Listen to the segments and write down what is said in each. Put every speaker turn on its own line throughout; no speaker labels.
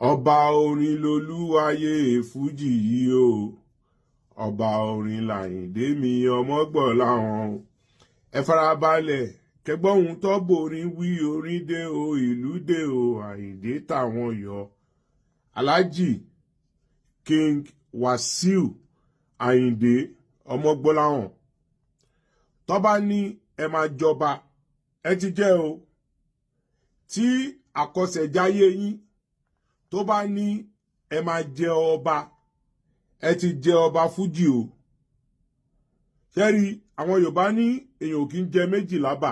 Ọba orin lolúwayé fújì yìí o, ọba orin làyìndé mi ọmọgbọ̀ láwọn. Ẹ farabalẹ̀ kẹgbọ́n ohun tó borin wí, orin dé o, ìlú dé o, àyìndé táwọn yọ. Alhaji King Wasiu Àyìndé ọmọgbọ̀ láwọn. Tó bá ní ẹ máa jọba, ẹ ti jẹ́ o. Tí àkọsẹ̀jáyé yín tó bá ní ẹ máa jẹ ọba, ẹ ti jẹ ọba fújì o. Ṣẹ́rí àwọn Yorùbá ní èèyàn ò kí ń jẹ méjì lábà.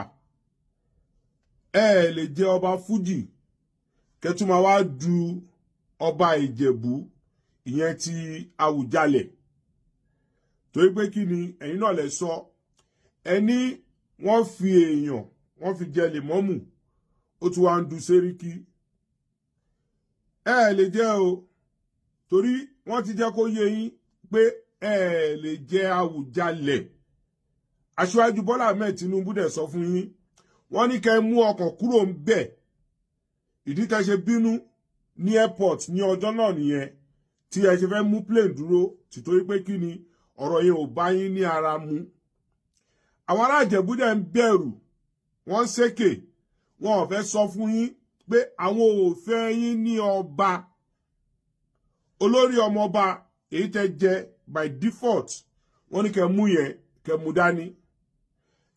Ẹ lè jẹ ọba fújì kẹtù máa wá du ọba Ìjẹ̀bú, ìyẹn ti Àwùjalẹ̀. Torí pé kí ni ẹ̀yin náà lè sọ, ẹni wọ́n fi èèyàn wọ́n fi jẹ lèmọ́mù, ó tún wá ń du Sẹ́ríkì. Ẹ lè jẹ́ o, torí wọ́n ti jẹ́ kó yé yín pé ẹ lè jẹ Àwùjalẹ̀. Aṣíwájú Bọ́lá Ahmed Tinubu dẹ̀ sọ fún yín, wọ́n ní kẹ́ mú ọkàn kúrò ń bẹ̀. Ìdí tẹ́ ṣe bínú ní airport ní ọjọ́ náà nìyẹn, tí ẹ ṣe fẹ́ mú plane dúró, tìtorí pé kí ni ọ̀rọ̀ yẹn ò bá yín ní ara mu. Àwọn ará Ìjẹ̀bú dẹ̀ ń bẹ̀rù, wọ́n ń ṣépè, wọn ò fẹ́ sọ fún yín pé àwọn ò fẹ́ yín ní ọba. Olórí ọmọọba èyí tẹ́ jẹ by default, wọ́n ní kẹ́ mú yẹn, kẹ́ mú dání.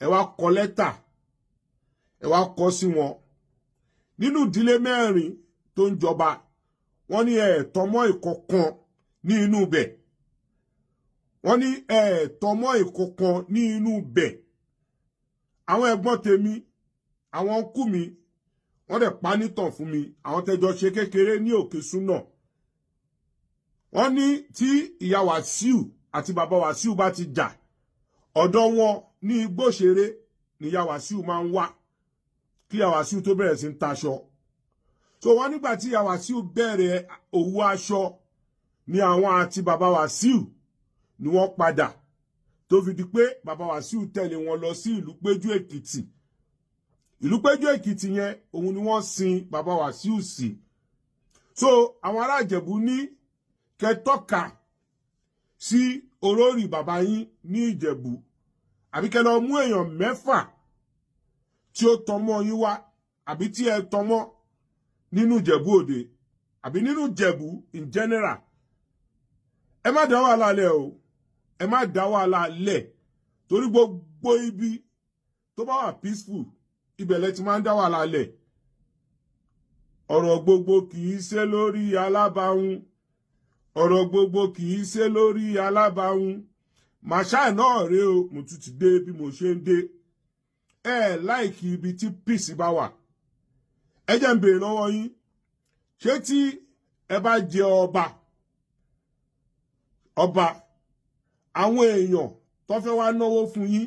Ẹ wá kọ lẹ́tà, ẹ wá kọ sí wọn. Nínú ìdílé mẹ́rin tó ń jọba, wọ́n ní ẹ tọmọ ìkọ̀kan ní inú bẹ̀. Wọ́n ní ẹ tọmọ ìkọ̀kan ní inú bẹ̀. Àwọn ẹ̀gbọ́n tèmi, àwọn ọ̀nkú mi, wọ́n dẹ̀ pa nítàn fún mi, àwọn tẹ́jọ ṣe kékeré ní Òkè Súnà. Wọ́n ní tí ìyá Wàsíù àti bàbá Wàsíù bá ti jà, ọ̀dọ̀ wọn ní Igbóṣeré ni ìyá Wàsíù máa ń wá kí ìyá Wàsíù tó bẹ̀rẹ̀ sí ń taṣọ. So wọ́n nígbà tí ìyá Wàsíù bẹ̀rẹ̀ òwò aṣọ ni àwọn àti bàbá Wàsíù ni wọ́n padà, tó fi di pé bàbá Wàsíù tẹ̀lé wọn lọ sí ìlú Péjú Èkìtì. Ìlú Péjú Èkìtì yẹn òun ni wọ́n sin bàbá Wàsíù sí. So àwọn ará Ìjẹ̀bú ní kẹ́ tọ́ka sí olórí bàbá yín ní Ìjẹ̀bú, àbí kẹ́ lọ mú èèyàn 6 tí ó tọmọ yín wá, àbí tí ẹ tọmọ nínú Ìjẹ̀bú Òde, àbí nínú Ìjẹ̀bú in general. Ẹ má dá wàhálà lẹ̀ o, ẹ má dá wàhálà lẹ̀, torí gbogbo ibi tó bá wà peaceful, ibẹ̀ lẹ ti máa ń dá wàhálà lẹ̀. Ọ̀rọ̀ gbogbo kì í ṣe lórí alábàáhùn, ọ̀rọ̀ gbogbo kì í ṣe lórí alábàáhùn. Màṣá náà rèé o, mo tún ti dé bí mo ṣe ń dé. Ẹ láìkí ibi tí peace bá wà. Ẹ jẹ́ ń béèrè lọ́wọ́ yín, ṣé tí ẹ bá jẹ ọba, àwọn èèyàn tó fẹ́ wá náwó fún yín,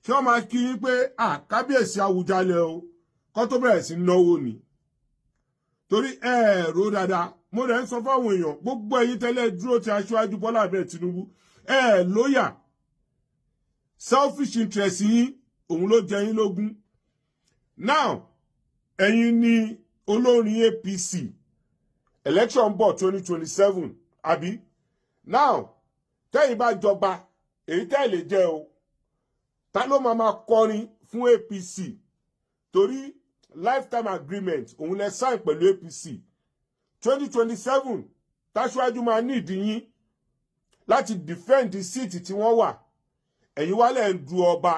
ṣé wọ́n máa kí yín pé kábíyèsí Àwùjalẹ̀ o, kó tó bẹ̀rẹ̀ sí náwó ni? Torí rò dáadáa, mo rẹ̀ ń sọ fáwọn èèyàn, gbogbo ẹ̀yin tẹ́lẹ̀ dúró ti Aṣíwájú Bọ́lá Ahmed Tinubu, lóyà. Selfish interest yín òun ló jẹ yín lógún. Now ẹ̀yin ni olórin APC, election bọ̀ 2027, àbí? Now tẹ́yin bá jọba, èyí tẹ́ lè jẹ́ o, ta ló máa kọrin fún APC? Torí lifetime agreement òun lẹ sign pẹ̀lú APC. 2027 táṣíwájú máa ní ìdí yín láti defend the seat tí wọ́n wà, ẹ̀yin wálẹ̀ ń du ọba.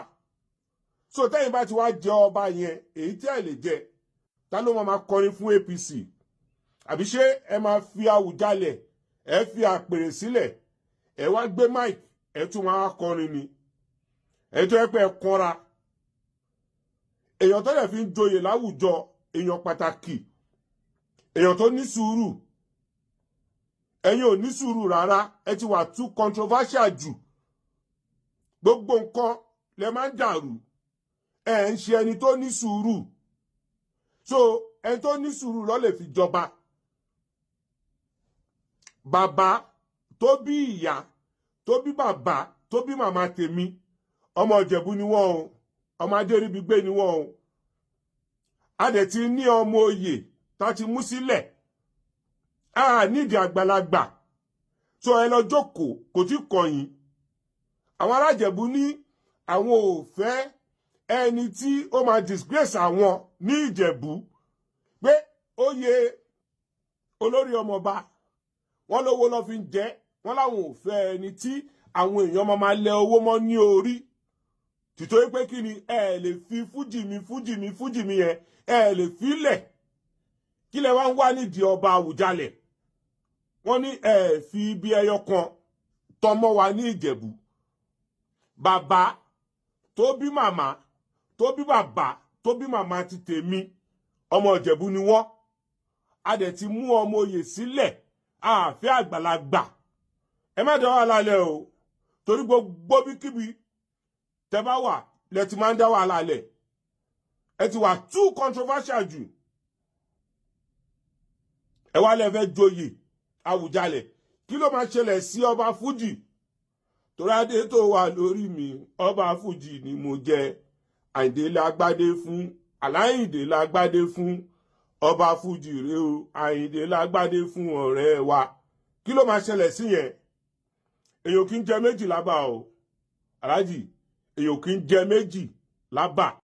So tẹ́yin bá ti wá jẹ ọba yẹn, èyí tẹ́ lè jẹ, ta ló máa kọrin fún APC? Àbí ṣé ẹ máa fi Àwùjalẹ̀, ẹ fi àpèrè sílẹ̀, ẹ wá gbé mic, ẹ tún máa kọrin ni? Ẹ tó yẹ pé ẹ kọra. Èèyàn tó lè fi ń joyè láwùjọ, èèyàn pàtàkì, èèyàn tó ní sùúrù. Ẹ̀yin ò ní sùúrù rárá, ẹ ti wà too controversial jù. Gbogbo nǹkan lẹ máa ń dàrú. Ẹ ń ṣe ẹni tó ní sùúrù. So ẹni tó ní sùúrù ló lè fi jọba. Bàbá tó bí ìyá, tó bí bàbá, tó bí màmá tèmi, ọmọ Ìjẹ̀bú ni wọ́n o, ọmọ Adéríbigbé ni wọ́n o. A dẹ̀ ti ní ọmọ oyè tá ti mú sílẹ̀ a nídìí àgbàlagbà so ẹ lọ jókòó kò tí kọ̀yìn àwọn alájẹ̀bú ní àwọn ò fẹ́ ẹni tí ó máa disgrace àwọn ní Ìjẹ̀bú pé oyè olórí ọmọọba wọ́n lówó lọ fi ń jẹ wọ́n láwọn ò fẹ́ ẹni tí àwọn èèyàn máa lẹ owó mọ́ ní orí tìtorí pé kí ni ẹ lè fi fújì mi yẹn ẹ lè filẹ̀ kí lẹ wá ń wá nídìí ọba Àwùjalẹ̀ wọ́n ní ẹ fi ibi ẹyọ kan tọmọ wa ní Ìjẹ̀bú bàbá tó bí màmá tó bí bàbá tó bí màmá ti tèmi ọmọ Ìjẹ̀bú ni wọ́n a dẹ̀ ti mú ọmọ oyè sílẹ̀ àfẹ́ àgbàlagbà ẹ má dá wàhálà lẹ̀ o torí gbogbo bíkíbi tẹ́ bá wà lẹ ti máa ń dá wàhálà lẹ̀ ẹ ti wà too controversial jù ẹ wá lẹ fẹ́ joyè Àwùjalẹ̀ kí ló máa ṣẹlẹ̀ sí ọba fújì torí adé tó wà lórí mi ọba fújì ni mo jẹ Àyìndé lágbádé fún Aláyìndé lágbádé fún ọba fújì rèé o Àyìndé lágbádé fún ọ̀rẹ́ wa kí ló máa ṣẹlẹ̀ sí yẹn èyàn kì í jẹ méjì lábà o aláàjì èyàn kì í jẹ méjì lábà.